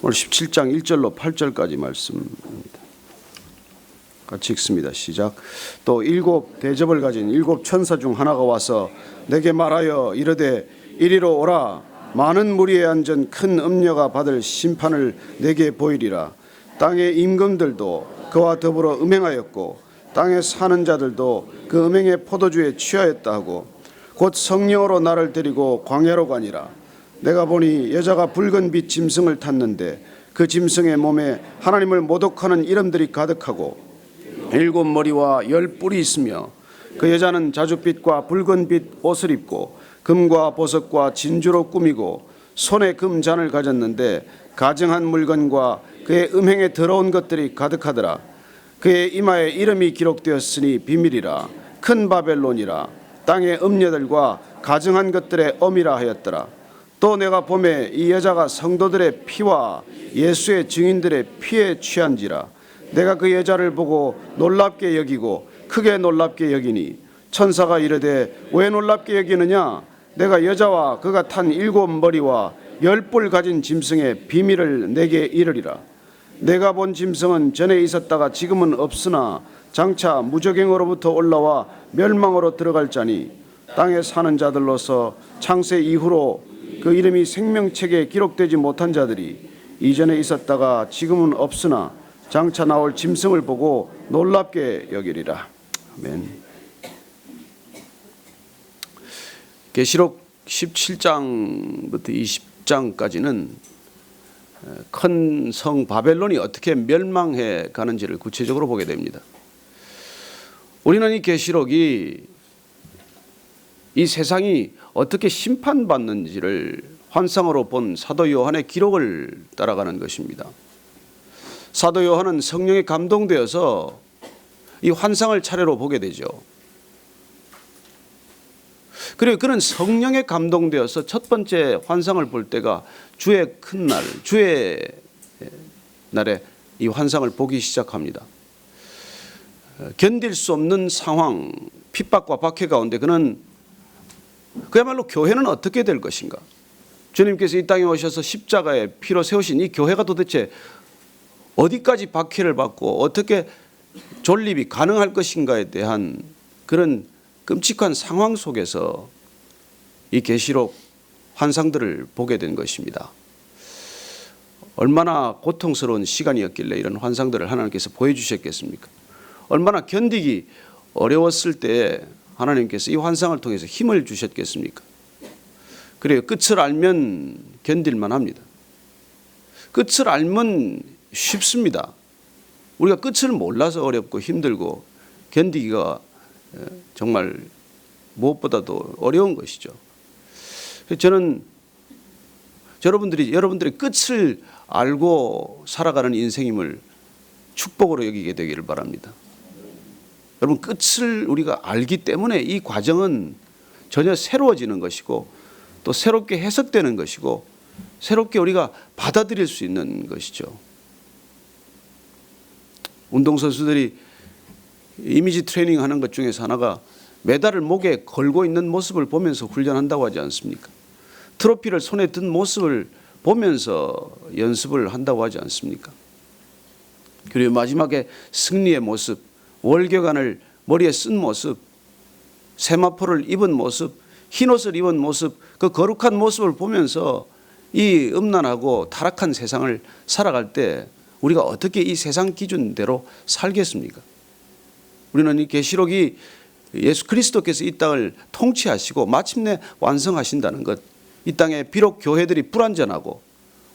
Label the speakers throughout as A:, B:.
A: 오늘 17장 1절로 8절까지 말씀입니다. 같이 읽습니다. 시작. 또 일곱 대접을 가진 일곱 천사 중 하나가 와서 내게 말하여 이르되 이리로 오라. 많은 무리에 앉은 큰 음녀가 받을 심판을 내게 보이리라. 땅의 임금들도 그와 더불어 음행하였고 땅에 사는 자들도 그 음행의 포도주에 취하였다 하고 곧 성령으로 나를 데리고 광야로 가니라. 내가 보니 여자가 붉은 빛 짐승을 탔는데 그 짐승의 몸에 하나님을 모독하는 이름들이 가득하고 일곱 머리와 열 뿔이 있으며 그 여자는 자줏빛과 붉은 빛 옷을 입고 금과 보석과 진주로 꾸미고 손에 금잔을 가졌는데 가증한 물건과 그의 음행에 더러운 것들이 가득하더라. 그의 이마에 이름이 기록되었으니 비밀이라. 큰 바벨론이라. 땅의 음녀들과 가증한 것들의 엄이라 하였더라. 또 내가 보매 이 여자가 성도들의 피와 예수의 증인들의 피에 취한지라. 내가 그 여자를 보고 놀랍게 여기고 크게 놀랍게 여기니 천사가 이르되 왜 놀랍게 여기느냐. 내가 여자와 그가 탄 일곱 머리와 열 뿔 가진 짐승의 비밀을 내게 이르리라. 내가 본 짐승은 전에 있었다가 지금은 없으나 장차 무저갱으로부터 올라와 멸망으로 들어갈 자니 땅에 사는 자들로서 창세 이후로 그 이름이 생명책에 기록되지 못한 자들이 이전에 있었다가 지금은 없으나 장차 나올 짐승을 보고 놀랍게 여기리라. 아멘. 계시록 17장부터 20장까지는 큰 성 바벨론이 어떻게 멸망해 가는지를 구체적으로 보게 됩니다. 우리는 이 계시록이 이 세상이 어떻게 심판받는지를 환상으로 본 사도 요한의 기록을 따라가는 것입니다. 사도 요한은 성령에 감동되어서 이 환상을 차례로 보게 되죠. 그리고 그는 성령에 감동되어서 첫 번째 환상을 볼 때가 주의 큰 날, 주의 날에 이 환상을 보기 시작합니다. 견딜 수 없는 상황, 핍박과 박해 가운데 그는 그야말로 교회는 어떻게 될 것인가? 주님께서 이 땅에 오셔서 십자가의 피로 세우신 이 교회가 도대체 어디까지 박해를 받고 어떻게 존립이 가능할 것인가에 대한 그런 끔찍한 상황 속에서 이 계시록 환상들을 보게 된 것입니다. 얼마나 고통스러운 시간이었길래 이런 환상들을 하나님께서 보여주셨겠습니까? 얼마나 견디기 어려웠을 때 하나님께서 이 환상을 통해서 힘을 주셨겠습니까? 그래요. 끝을 알면 견딜만 합니다. 끝을 알면 쉽습니다. 우리가 끝을 몰라서 어렵고 힘들고 견디기가 정말 무엇보다도 어려운 것이죠. 저는 여러분들의 끝을 알고 살아가는 인생임을 축복으로 여기게 되기를 바랍니다. 여러분, 끝을 우리가 알기 때문에 이 과정은 전혀 새로워지는 것이고 또 새롭게 해석되는 것이고 새롭게 우리가 받아들일 수 있는 것이죠. 운동선수들이 이미지 트레이닝 하는 것 중에서 하나가 메달을 목에 걸고 있는 모습을 보면서 훈련한다고 하지 않습니까? 트로피를 손에 든 모습을 보면서 연습을 한다고 하지 않습니까? 그리고 마지막에 승리의 모습, 월계관을 머리에 쓴 모습, 세마포를 입은 모습, 흰옷을 입은 모습, 그 거룩한 모습을 보면서 이 음란하고 타락한 세상을 살아갈 때 우리가 어떻게 이 세상 기준대로 살겠습니까? 우리는 이 계시록이 예수 그리스도께서 이 땅을 통치하시고 마침내 완성하신다는 것, 이 땅에 비록 교회들이 불완전하고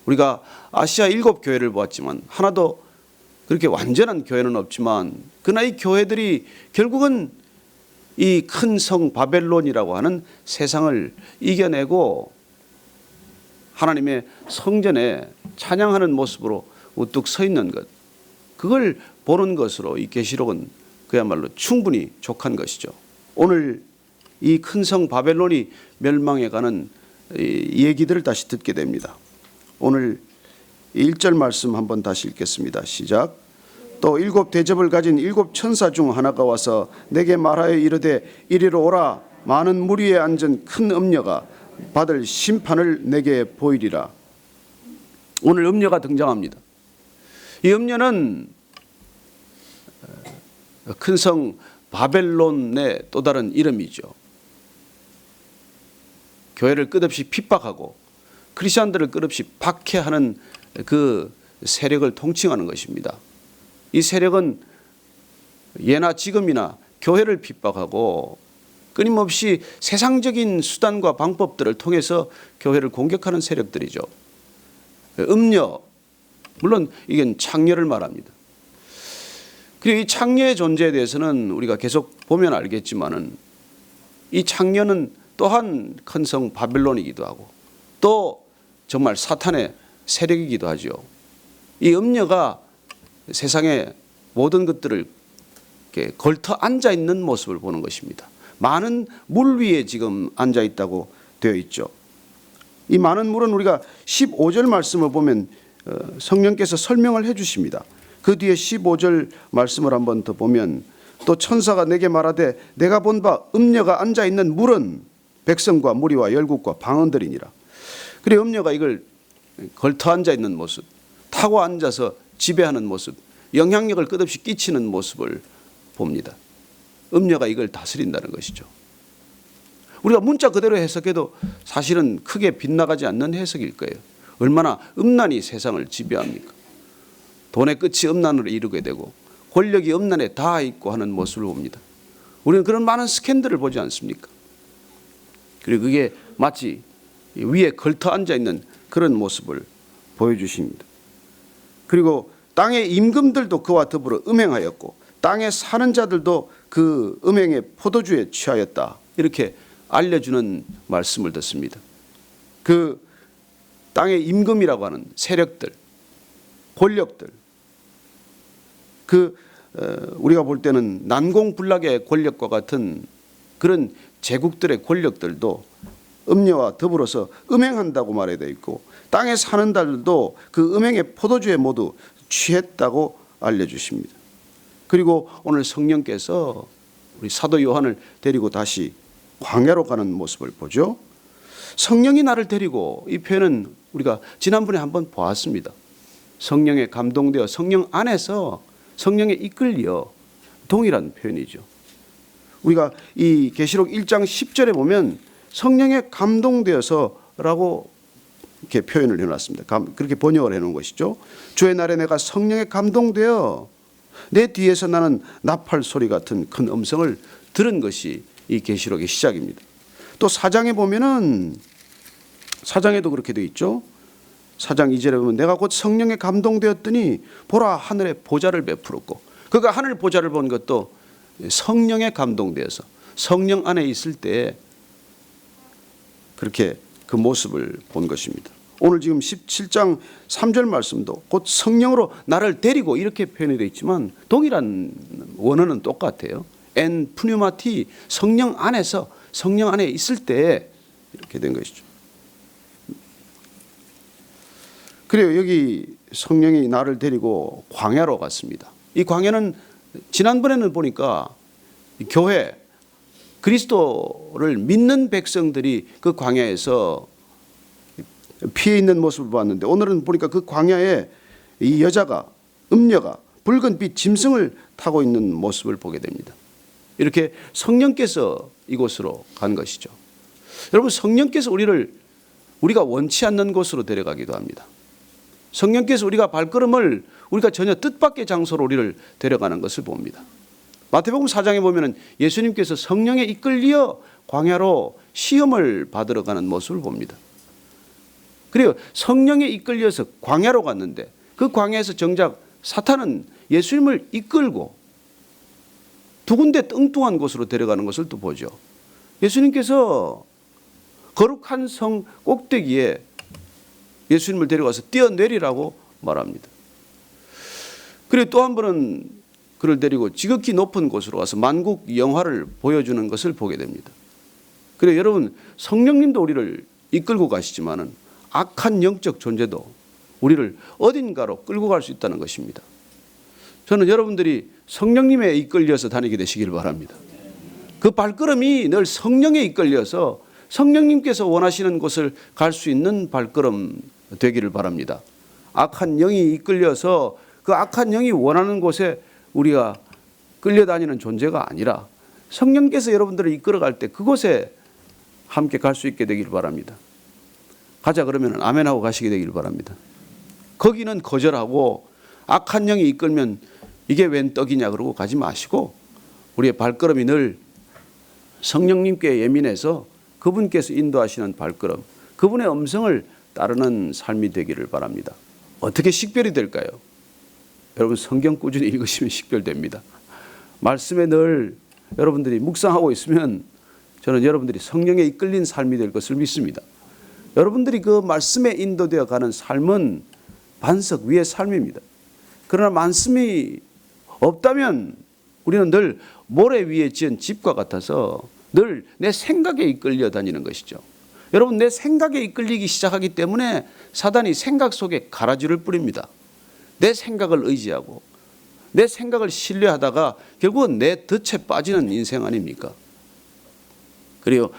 A: 우리가 아시아 7교회를 보았지만 하나도 그렇게 완전한 교회는 없지만 그러나 이 교회들이 결국은 이 큰 성 바벨론이라고 하는 세상을 이겨내고 하나님의 성전에 찬양하는 모습으로 우뚝 서 있는 것, 그걸 보는 것으로 이 계시록은 그야말로 충분히 족한 것이죠. 오늘 이 큰 성 바벨론이 멸망해가는 이 얘기들을 다시 듣게 됩니다. 오늘 1절 말씀 한번 다시 읽겠습니다. 시작. 또 일곱 대접을 가진 일곱 천사 중 하나가 와서 내게 말하여 이르되 이리로 오라. 많은 무리에 앉은 큰 음녀가 받을 심판을 내게 보이리라. 오늘 음녀가 등장합니다. 이 음녀는 큰 성 바벨론의 또 다른 이름이죠. 교회를 끝없이 핍박하고 크리스천들을 끝없이 박해하는 그 세력을 통칭하는 것입니다. 이 세력은 예나 지금이나 교회를 핍박하고 끊임없이 세상적인 수단과 방법들을 통해서 교회를 공격하는 세력들이죠. 음녀, 물론 이건 창녀를 말합니다. 그리고 이 창녀의 존재에 대해서는 우리가 계속 보면 알겠지만은 이 창녀는 또한 큰 성 바벨론이기도 하고 또 정말 사탄의 세력이기도 하죠. 이 음녀가 세상의 모든 것들을 이렇게 걸터 앉아 있는 모습을 보는 것입니다. 많은 물 위에 지금 앉아 있다고 되어 있죠. 이 많은 물은 우리가 15절 말씀을 보면 성령께서 설명을 해 주십니다. 그 뒤에 15절 말씀을 한번 더 보면 또 천사가 내게 말하되 내가 본 바 음녀가 앉아 있는 물은 백성과 무리와 열국과 방언들이니라. 그래 음녀가 이걸 걸터 앉아 있는 모습, 타고 앉아서 지배하는 모습, 영향력을 끝없이 끼치는 모습을 봅니다. 음녀가 이걸 다스린다는 것이죠. 우리가 문자 그대로 해석해도 사실은 크게 빗나가지 않는 해석일 거예요. 얼마나 음란이 세상을 지배합니까? 돈의 끝이 음란으로 이르게 되고 권력이 음란에 닿아 있고 하는 모습을 봅니다. 우리는 그런 많은 스캔들을 보지 않습니까? 그리고 그게 마치 위에 걸터 앉아 있는 그런 모습을 보여주십니다. 그리고 땅의 임금들도 그와 더불어 음행하였고 땅에 사는 자들도 그 음행의 포도주에 취하였다. 이렇게 알려주는 말씀을 듣습니다. 그 땅의 임금이라고 하는 세력들, 권력들, 우리가 볼 때는 난공불락의 권력과 같은 그런 제국들의 권력들도 음녀와 더불어서 음행한다고 말해져 있고 땅에 사는 자들도 그 음행의 포도주에 모두 취했다고 알려주십니다. 그리고 오늘 성령께서 우리 사도 요한을 데리고 다시 광야로 가는 모습을 보죠. 성령이 나를 데리고, 이 표현은 우리가 지난번에 한번 보았습니다. 성령에 감동되어 성령 안에서 성령에 이끌려, 동일한 표현이죠. 우리가 이 계시록 1장 10절에 보면 성령에 감동되어서라고 이렇게 표현을 해놨습니다. 그렇게 번역을 해놓은 것이죠. 주의 날에 내가 성령에 감동되어 내 뒤에서 나는 나팔 소리 같은 큰 음성을 들은 것이 이 계시록의 시작입니다. 또 4장에 보면은 4장에도 그렇게 되어 있죠. 4장 2절에 보면 내가 곧 성령에 감동되었더니 보라 하늘에 보좌를 베풀었고, 그가 하늘 보좌를 본 것도 성령에 감동되어서 성령 안에 있을 때 그렇게 그 모습을 본 것입니다. 오늘 지금 17장 3절 말씀도 곧 성령으로 나를 데리고 이렇게 표현이 되어 있지만 동일한 원어는 똑같아요. 엔 푸뉴마티, 성령 안에서, 성령 안에 있을 때 이렇게 된 것이죠. 그래요. 여기 성령이 나를 데리고 광야로 갔습니다. 이 광야는 지난번에는 보니까 교회, 그리스도를 믿는 백성들이 그 광야에서 피해 있는 모습을 봤는데, 오늘은 보니까 그 광야에 이 여자가, 음녀가 붉은빛 짐승을 타고 있는 모습을 보게 됩니다. 이렇게 성령께서 이곳으로 간 것이죠. 여러분, 성령께서 우리가 원치 않는 곳으로 데려가기도 합니다. 성령께서 우리가 발걸음을 우리가 전혀 뜻밖의 장소로 우리를 데려가는 것을 봅니다. 마태복음 4장에 보면 예수님께서 성령에 이끌려 광야로 시험을 받으러 가는 모습을 봅니다. 그리고 성령에 이끌려서 광야로 갔는데 그 광야에서 정작 사탄은 예수님을 이끌고 두 군데 뚱뚱한 곳으로 데려가는 것을 또 보죠. 예수님께서 거룩한 성 꼭대기에 예수님을 데려가서 뛰어내리라고 말합니다. 그리고 또 한 번은 그를 데리고 지극히 높은 곳으로 가서 만국 영화를 보여주는 것을 보게 됩니다. 그래서 여러분, 성령님도 우리를 이끌고 가시지만은 악한 영적 존재도 우리를 어딘가로 끌고 갈 수 있다는 것입니다. 저는 여러분들이 성령님에 이끌려서 다니게 되시길 바랍니다. 그 발걸음이 늘 성령에 이끌려서 성령님께서 원하시는 곳을 갈 수 있는 발걸음 되기를 바랍니다. 악한 영이 이끌려서 그 악한 영이 원하는 곳에 우리가 끌려다니는 존재가 아니라 성령께서 여러분들을 이끌어갈 때 그곳에 함께 갈 수 있게 되길 바랍니다. 가자 그러면 아멘하고 가시게 되길 바랍니다. 거기는 거절하고 악한 영이 이끌면 이게 웬 떡이냐 그러고 가지 마시고 우리의 발걸음이 늘 성령님께 예민해서 그분께서 인도하시는 발걸음, 그분의 음성을 따르는 삶이 되기를 바랍니다. 어떻게 식별이 될까요? 여러분 성경 꾸준히 읽으시면 식별됩니다. 말씀에 늘 여러분들이 묵상하고 있으면 저는 여러분들이 성령에 이끌린 삶이 될 것을 믿습니다. 여러분들이 그 말씀에 인도되어 가는 삶은 반석 위의 삶입니다. 그러나 말씀이 없다면 우리는 늘 모래 위에 지은 집과 같아서 늘 내 생각에 이끌려 다니는 것이죠. 여러분 내 생각에 이끌리기 시작하기 때문에 사단이 생각 속에 가라지를 뿌립니다. 내 생각을 의지하고 내 생각을 신뢰하다가 결국은 내 덫에 빠지는 인생 아닙니까? 그리고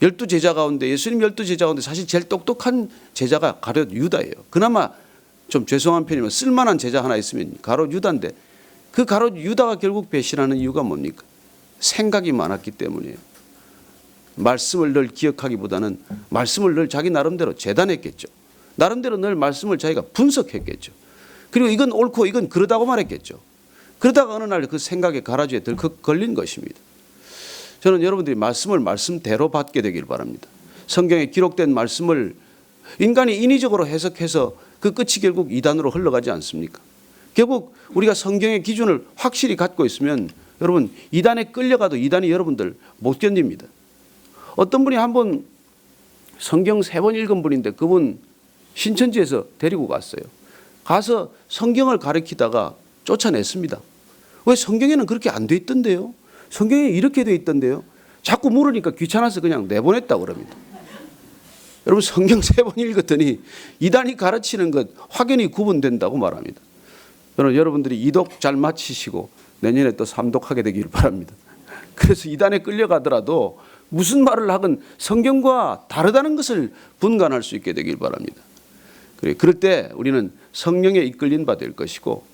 A: 12제자 가운데 예수님 12제자 가운데 사실 제일 똑똑한 제자가 가룟 유다예요. 그나마 좀 죄송한 편이면 쓸만한 제자 하나 있으면 가룟 유다인데 그 가룟 유다가 결국 배신하는 이유가 뭡니까? 생각이 많았기 때문이에요. 말씀을 늘 기억하기보다는 말씀을 늘 자기 나름대로 재단했겠죠. 나름대로 늘 말씀을 자기가 분석했겠죠. 그리고 이건 옳고 이건 그러다고 말했겠죠. 그러다가 어느 날 그 생각의 가라지에 덜컥 걸린 것입니다. 저는 여러분들이 말씀을 말씀대로 받게 되길 바랍니다. 성경에 기록된 말씀을 인간이 인위적으로 해석해서 그 끝이 결국 이단으로 흘러가지 않습니까? 결국 우리가 성경의 기준을 확실히 갖고 있으면 여러분 이단에 끌려가도 이단이 여러분들 못 견딥니다. 어떤 분이 한번 성경 3번 읽은 분인데 그분 신천지에서 데리고 갔어요. 가서 성경을 가르치다가 쫓아냈습니다. 왜 성경에는 그렇게 안 돼 있던데요? 성경에 이렇게 돼 있던데요? 자꾸 물으니까 귀찮아서 그냥 내보냈다고 그럽니다. 여러분 성경 3번 읽었더니 이단이 가르치는 것 확연히 구분된다고 말합니다. 저는 여러분들이 2독 잘 마치시고 내년에 또 3독하게 되길 바랍니다. 그래서 이단에 끌려가더라도 무슨 말을 하건 성경과 다르다는 것을 분간할 수 있게 되길 바랍니다. 그럴 때 우리는 성령에 이끌린 바 될 것이고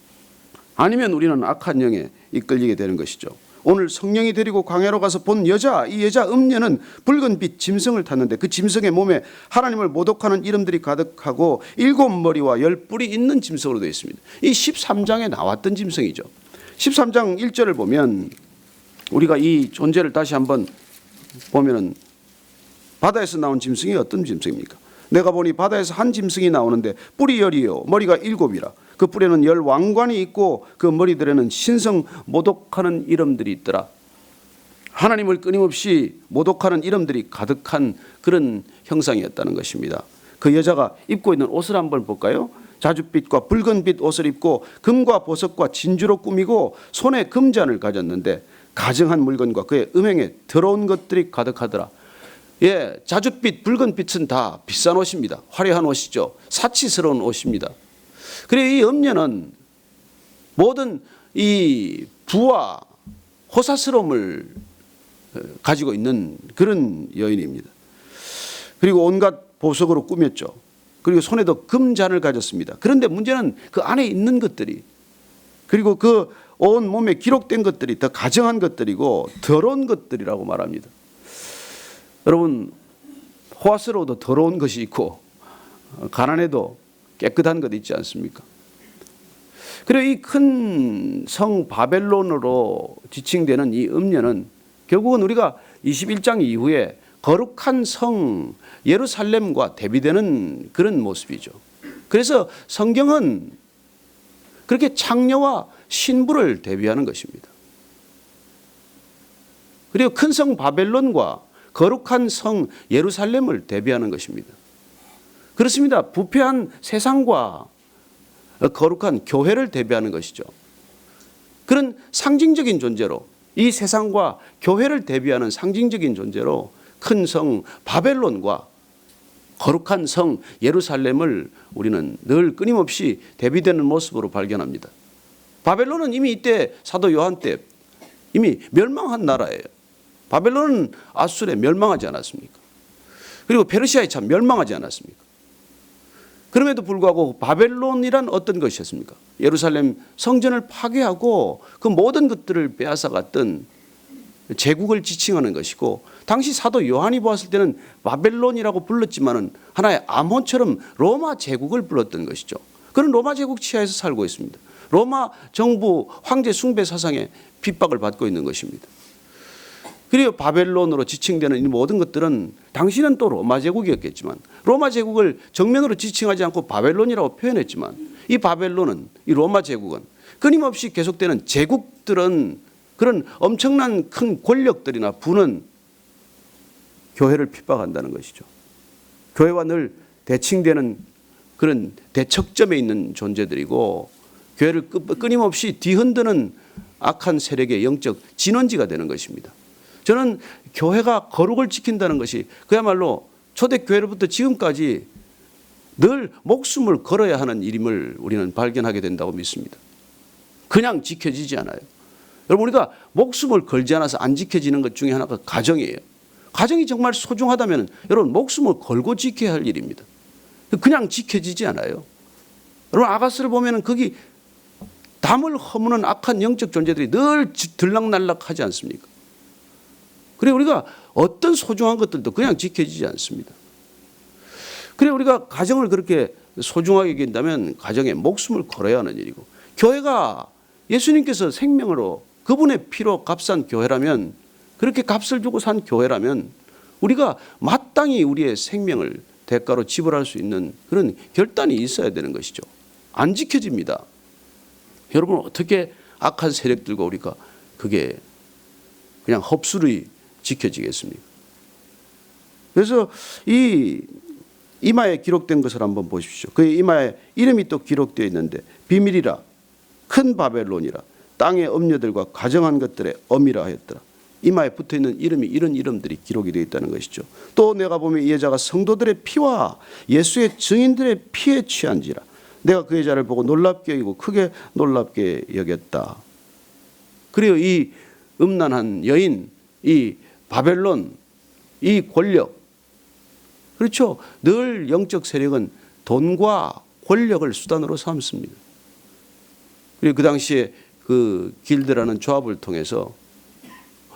A: 아니면 우리는 악한 영에 이끌리게 되는 것이죠. 오늘 성령이 데리고 광야로 가서 본 여자, 이 여자 음녀는 붉은 빛 짐승을 탔는데 그 짐승의 몸에 하나님을 모독하는 이름들이 가득하고 7머리와 10뿔이 있는 짐승으로 되어 있습니다. 이 13장에 나왔던 짐승이죠. 13장 1절을 보면 우리가 이 존재를 다시 한번 보면은 바다에서 나온 짐승이 어떤 짐승입니까? 내가 보니 바다에서 한 짐승이 나오는데 뿔이 10이요 머리가 7이라 그 뿔에는 10 왕관이 있고 그 머리들에는 신성 모독하는 이름들이 있더라. 하나님을 끊임없이 모독하는 이름들이 가득한 그런 형상이었다는 것입니다. 그 여자가 입고 있는 옷을 한번 볼까요? 자줏빛과 붉은빛 옷을 입고 금과 보석과 진주로 꾸미고 손에 금잔을 가졌는데 가증한 물건과 그의 음행에 더러운 것들이 가득하더라. 예, 자줏빛, 붉은빛은 다 비싼 옷입니다. 화려한 옷이죠. 사치스러운 옷입니다. 그리고 이 음녀는 모든 이 부와 호사스러움을 가지고 있는 그런 여인입니다. 그리고 온갖 보석으로 꾸몄죠. 그리고 손에도 금잔을 가졌습니다. 그런데 문제는 그 안에 있는 것들이 그리고 그 온 몸에 기록된 것들이 더 가증한 것들이고 더러운 것들이라고 말합니다. 여러분 호화스러워도 더러운 것이 있고 가난해도 깨끗한 것 있지 않습니까? 그리고 이 큰 성 바벨론으로 지칭되는 이 음녀는 결국은 우리가 21장 이후에 거룩한 성 예루살렘과 대비되는 그런 모습이죠. 그래서 성경은 그렇게 창녀와 신부를 대비하는 것입니다. 그리고 큰 성 바벨론과 거룩한 성 예루살렘을 대비하는 것입니다. 그렇습니다. 부패한 세상과 거룩한 교회를 대비하는 것이죠. 그런 상징적인 존재로 이 세상과 교회를 대비하는 상징적인 존재로 큰 성 바벨론과 거룩한 성 예루살렘을 우리는 늘 끊임없이 대비되는 모습으로 발견합니다. 바벨론은 이미 이때 사도 요한 때 이미 멸망한 나라예요. 바벨론은 아수르에 멸망하지 않았습니까? 그리고 페르시아에 참 멸망하지 않았습니까? 그럼에도 불구하고 바벨론이란 어떤 것이었습니까? 예루살렘 성전을 파괴하고 그 모든 것들을 빼앗아갔던 제국을 지칭하는 것이고, 당시 사도 요한이 보았을 때는 바벨론이라고 불렀지만은 하나의 암호처럼 로마 제국을 불렀던 것이죠. 그런 로마 제국 치하에서 살고 있습니다. 로마 정부 황제 숭배 사상에 핍박을 받고 있는 것입니다. 그리고 바벨론으로 지칭되는 이 모든 것들은 당시는 또 로마 제국이었겠지만, 로마 제국을 정면으로 지칭하지 않고 바벨론이라고 표현했지만, 이 바벨론은, 이 로마 제국은 끊임없이 계속되는 제국들은, 그런 엄청난 큰 권력들이나 부는 교회를 핍박한다는 것이죠. 교회와 늘 대칭되는 그런 대척점에 있는 존재들이고, 교회를 끊임없이 뒤흔드는 악한 세력의 영적 진원지가 되는 것입니다. 저는 교회가 거룩을 지킨다는 것이 그야말로 초대교회로부터 지금까지 늘 목숨을 걸어야 하는 일임을 우리는 발견하게 된다고 믿습니다. 그냥 지켜지지 않아요. 여러분, 우리가 목숨을 걸지 않아서 안 지켜지는 것 중에 하나가 가정이에요. 가정이 정말 소중하다면 여러분, 목숨을 걸고 지켜야 할 일입니다. 그냥 지켜지지 않아요. 여러분, 아가스를 보면 거기 담을 허무는 악한 영적 존재들이 늘 들락날락하지 않습니까? 그래, 우리가 어떤 소중한 것들도 그냥 지켜지지 않습니다. 그래, 우리가 가정을 그렇게 소중하게 여긴다면 가정에 목숨을 걸어야 하는 일이고, 교회가 예수님께서 생명으로 그분의 피로 값산 교회라면, 그렇게 값을 주고 산 교회라면 우리가 마땅히 우리의 생명을 대가로 지불할 수 있는 그런 결단이 있어야 되는 것이죠. 안 지켜집니다. 여러분, 어떻게 악한 세력들과 우리가 그게 그냥 흡수리 지켜지겠습니까? 그래서 이 이마에 기록된 것을 한번 보십시오. 그 이마에 이름이 또 기록되어 있는데, 비밀이라, 큰 바벨론이라, 땅의 엄녀들과 가정한 것들의 엄이라 하였더라. 이마에 붙어있는 이름이 이런 이름들이 기록이 되어 있다는 것이죠. 또 내가 보면 이 여자가 성도들의 피와 예수의 증인들의 피에 취한지라. 내가 그 여자를 보고 놀랍게 여기고 크게 놀랍게 여겼다. 그리고 이 음란한 여인, 이 바벨론, 이 권력, 그렇죠. 늘 영적 세력은 돈과 권력을 수단으로 삼습니다. 그리고 그 당시에 그 길드라는 조합을 통해서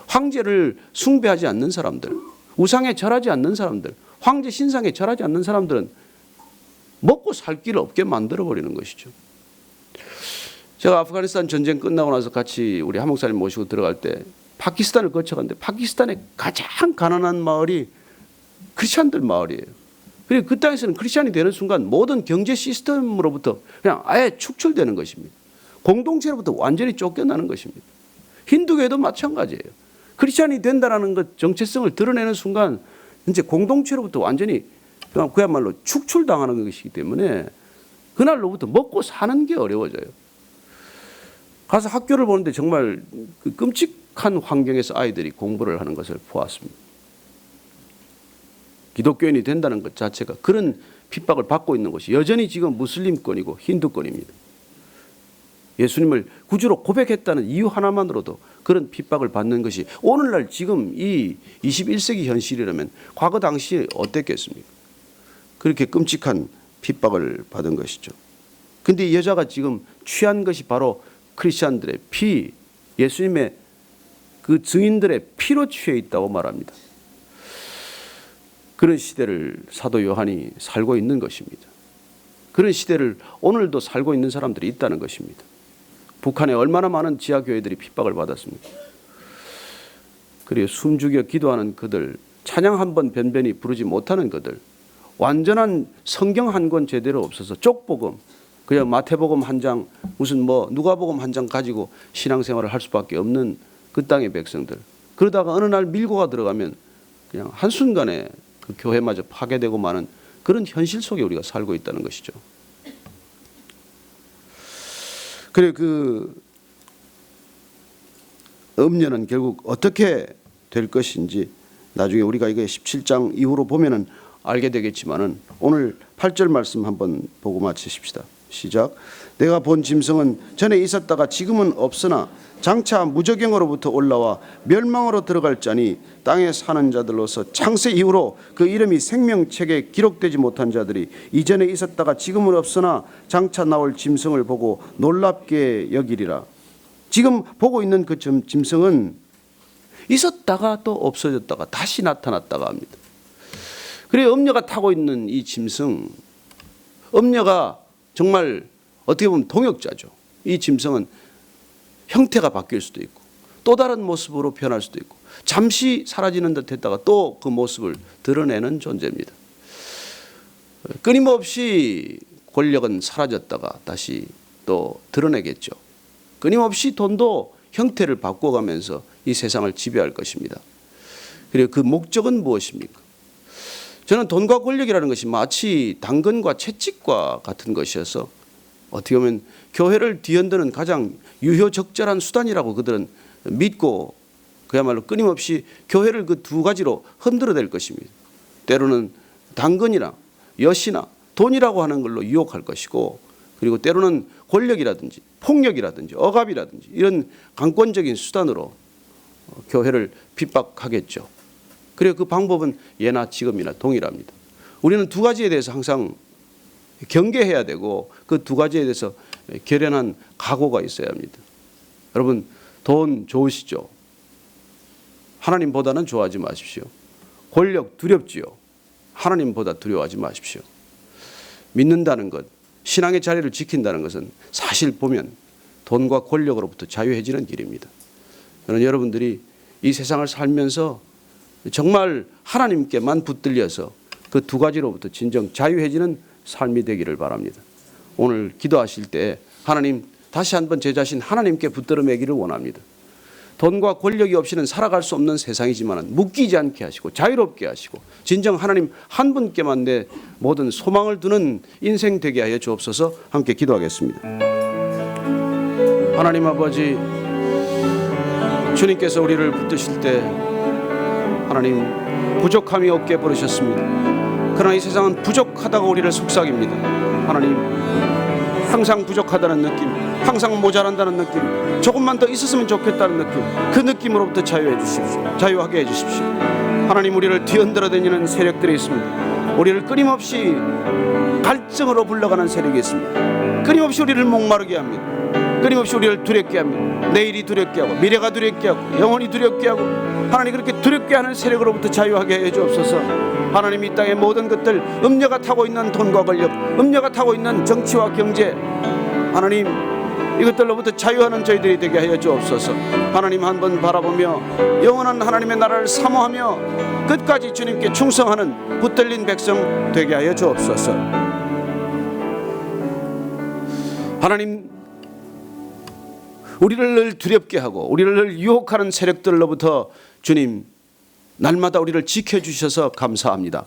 A: 황제를 숭배하지 않는 사람들, 우상에 절하지 않는 사람들, 황제 신상에 절하지 않는 사람들은 먹고 살 길 없게 만들어버리는 것이죠. 제가 아프가니스탄 전쟁 끝나고 나서 같이 우리 한 목사님 모시고 들어갈 때 파키스탄을 거쳐갔는데, 파키스탄의 가장 가난한 마을이 크리스찬들 마을이에요. 그리고 그 땅에서는 크리스찬이 되는 순간 모든 경제 시스템으로부터 그냥 아예 축출되는 것입니다. 공동체로부터 완전히 쫓겨나는 것입니다. 힌두교회도 마찬가지예요. 크리스찬이 된다는 것 정체성을 드러내는 순간 이제 공동체로부터 완전히 그야말로 축출당하는 것이기 때문에 그날로부터 먹고 사는 게 어려워져요. 가서 학교를 보는데 정말 그 끔찍한 환경에서 아이들이 공부를 하는 것을 보았습니다. 기독교인이 된다는 것 자체가 그런 핍박을 받고 있는 것이 여전히 지금 무슬림권이고 힌두권입니다. 예수님을 구주로 고백했다는 이유 하나만으로도 그런 핍박을 받는 것이 오늘날 지금 이 21세기 현실이라면 과거 당시에 어땠겠습니까? 그렇게 끔찍한 핍박을 받은 것이죠. 그런데 이 여자가 지금 취한 것이 바로 크리스찬들의 피, 예수님의 그 증인들의 피로 취해 있다고 말합니다. 그런 시대를 사도 요한이 살고 있는 것입니다. 그런 시대를 오늘도 살고 있는 사람들이 있다는 것입니다. 북한에 얼마나 많은 지하교회들이 핍박을 받았습니까? 그리고 숨죽여 기도하는 그들, 찬양 한 번 변변히 부르지 못하는 그들, 완전한 성경 한 권 제대로 없어서 쪽복음, 그냥 마태복음 한 장, 무슨 뭐 누가복음 한 장 가지고 신앙생활을 할 수밖에 없는 그 땅의 백성들. 그러다가 어느 날 밀고가 들어가면 그냥 한순간에 그 교회마저 파괴되고 마는 그런 현실 속에 우리가 살고 있다는 것이죠. 그래, 그 음녀는 결국 어떻게 될 것인지 나중에 우리가 이게 17장 이후로 보면은 알게 되겠지만은 오늘 8절 말씀 한번 보고 마치십시다. 시작. 내가 본 짐승은 전에 있었다가 지금은 없으나 장차 무저경으로부터 올라와 멸망으로 들어갈 자니 땅에 사는 자들로서 창세 이후로 그 이름이 생명책에 기록되지 못한 자들이 이전에 있었다가 지금은 없으나 장차 나올 짐승을 보고 놀랍게 여기리라. 지금 보고 있는 그 짐승은 있었다가 또 없어졌다가 다시 나타났다가 합니다. 그래서 엄녀가 타고 있는 이 짐승, 엄녀가 정말 어떻게 보면 동역자죠. 이 짐승은 형태가 바뀔 수도 있고 또 다른 모습으로 변할 수도 있고 잠시 사라지는 듯 했다가 또 그 모습을 드러내는 존재입니다. 끊임없이 권력은 사라졌다가 다시 또 드러내겠죠. 끊임없이 돈도 형태를 바꿔가면서 이 세상을 지배할 것입니다. 그리고 그 목적은 무엇입니까? 저는 돈과 권력이라는 것이 마치 당근과 채찍과 같은 것이어서 어떻게 보면 교회를 뒤흔드는 가장 유효적절한 수단이라고 그들은 믿고 그야말로 끊임없이 교회를 그 두 가지로 흔들어댈 것입니다. 때로는 당근이나 엿이나 돈이라고 하는 걸로 유혹할 것이고, 그리고 때로는 권력이라든지 폭력이라든지 억압이라든지 이런 강권적인 수단으로 교회를 핍박하겠죠. 그리고 그 방법은 예나 지금이나 동일합니다. 우리는 두 가지에 대해서 항상 경계해야 되고 그 두 가지에 대해서 결연한 각오가 있어야 합니다. 여러분, 돈 좋으시죠? 하나님보다는 좋아하지 마십시오. 권력 두렵지요? 하나님보다 두려워하지 마십시오. 믿는다는 것, 신앙의 자리를 지킨다는 것은 사실 보면 돈과 권력으로부터 자유해지는 길입니다. 저는 여러분들이 이 세상을 살면서 정말 하나님께만 붙들려서 그 두 가지로부터 진정 자유해지는 삶이 되기를 바랍니다. 오늘 기도하실 때 하나님, 다시 한번 제 자신 하나님께 붙들어 매기를 원합니다. 돈과 권력이 없이는 살아갈 수 없는 세상이지만 묶이지 않게 하시고 자유롭게 하시고 진정 하나님 한 분께만 내 모든 소망을 두는 인생 되게 하여 주옵소서. 함께 기도하겠습니다. 하나님 아버지, 주님께서 우리를 붙드실 때 하나님 부족함이 없게 부르셨습니다. 그러나 이 세상은 부족하다고 우리를 속삭입니다. 하나님, 항상 부족하다는 느낌, 항상 모자란다는 느낌, 조금만 더 있었으면 좋겠다는 느낌, 그 느낌으로부터 자유해 주십시오. 자유하게 해 주십시오. 하나님, 우리를 뒤흔들어 다니는 세력들이 있습니다. 우리를 끊임없이 갈증으로 불러가는 세력이 있습니다. 끊임없이 우리를 목마르게 합니다. 끊임없이 우리를 두렵게 합니다. 내일이 두렵게 하고 미래가 두렵게 하고 영혼이 두렵게 하고, 하나님 그렇게 두렵게 하는 세력으로부터 자유하게 해 주옵소서. 하나님, 이 땅의 모든 것들, 음녀가 타고 있는 돈과 권력, 음녀가 타고 있는 정치와 경제, 하나님 이것들로부터 자유하는 저희들이 되게 하여 주옵소서. 하나님 한 번 바라보며 영원한 하나님의 나라를 사모하며 끝까지 주님께 충성하는 붙들린 백성 되게 하여 주옵소서. 하나님, 우리를 늘 두렵게 하고 우리를 늘 유혹하는 세력들로부터 주님 날마다 우리를 지켜주셔서 감사합니다.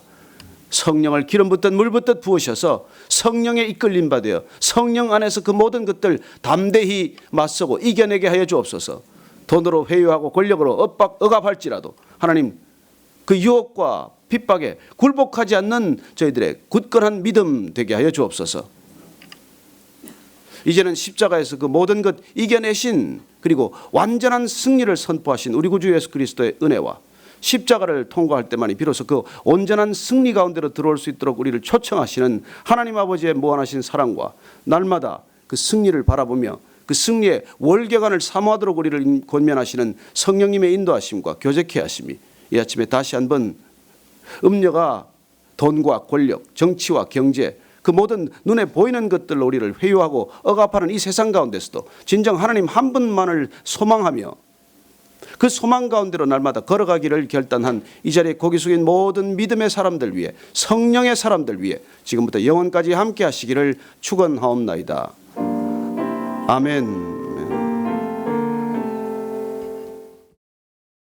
A: 성령을 기름 붓듯 물 붓듯 부으셔서 성령에 이끌림 받아 성령 안에서 그 모든 것들 담대히 맞서고 이겨내게 하여 주옵소서. 돈으로 회유하고 권력으로 억압할지라도 하나님 그 유혹과 핍박에 굴복하지 않는 저희들의 굳건한 믿음 되게 하여 주옵소서. 이제는 십자가에서 그 모든 것 이겨내신, 그리고 완전한 승리를 선포하신 우리 구주 예수 그리스도의 은혜와 십자가를 통과할 때만이 비로소 그 온전한 승리 가운데로 들어올 수 있도록 우리를 초청하시는 하나님 아버지의 무한하신 사랑과 날마다 그 승리를 바라보며 그 승리의 월계관을 사모하도록 우리를 권면하시는 성령님의 인도하심과 교제케 하심이 이 아침에 다시 한번 음녀가 돈과 권력, 정치와 경제, 그 모든 눈에 보이는 것들로 우리를 회유하고 억압하는 이 세상 가운데서도 진정 하나님 한 분만을 소망하며 그 소망 가운데로 날마다 걸어가기를 결단한 이 자리에 고개 숙인 모든 믿음의 사람들 위해, 성령의 사람들 위해 지금부터 영원까지 함께 하시기를 축원하옵나이다. 아멘.